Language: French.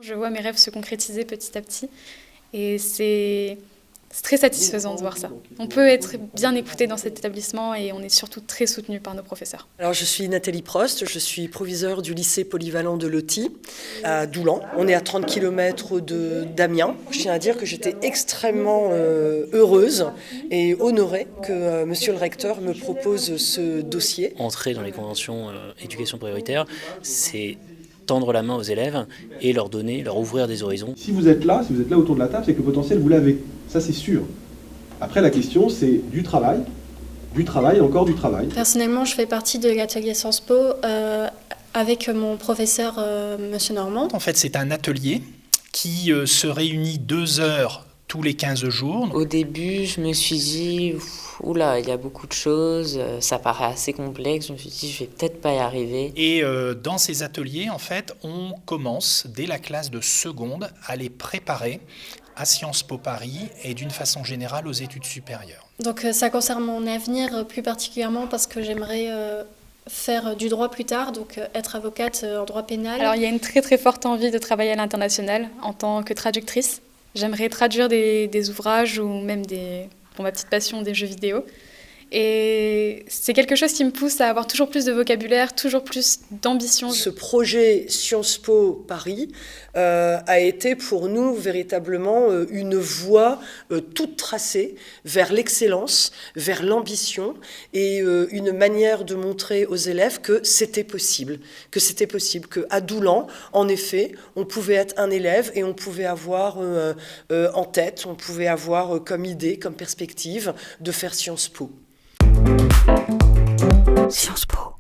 Je vois mes rêves se concrétiser petit à petit et c'est très satisfaisant de voir ça. On peut être bien écouté dans cet établissement et on est surtout très soutenu par nos professeurs. Alors je suis Nathalie Prost, je suis proviseure du lycée polyvalent de Loti à Doulan. On est à 30 km d'Amiens. Je tiens à dire que j'étais extrêmement heureuse et honorée que monsieur le recteur me propose ce dossier. Entrer dans les conventions éducation prioritaire, c'est tendre la main aux élèves et leur ouvrir des horizons. Si vous êtes là autour de la table, c'est que le potentiel, vous l'avez. Ça, c'est sûr. Après, la question, c'est du travail et encore du travail. Personnellement, je fais partie de l'atelier Sciences Po avec mon professeur, Monsieur Normand. En fait, c'est un atelier qui se réunit 2 heures tous les 15 jours. Au début, je me suis dit, oula, il y a beaucoup de choses, ça paraît assez complexe, je me suis dit, je vais peut-être pas y arriver. Et dans ces ateliers, en fait, on commence dès la classe de seconde à les préparer à Sciences Po Paris et d'une façon générale aux études supérieures. Donc ça concerne mon avenir plus particulièrement parce que j'aimerais faire du droit plus tard, donc être avocate en droit pénal. Alors il y a une très très forte envie de travailler à l'international en tant que traductrice. J'aimerais traduire des ouvrages ou même pour ma petite passion, des jeux vidéo. Et c'est quelque chose qui me pousse à avoir toujours plus de vocabulaire, toujours plus d'ambition. Ce projet Sciences Po Paris a été pour nous véritablement une voie toute tracée vers l'excellence, vers l'ambition et une manière de montrer aux élèves que c'était possible, qu'à Doulan, en effet, on pouvait être un élève et on pouvait avoir en tête, on pouvait avoir comme idée, comme perspective de faire Sciences Po. Sciences Po.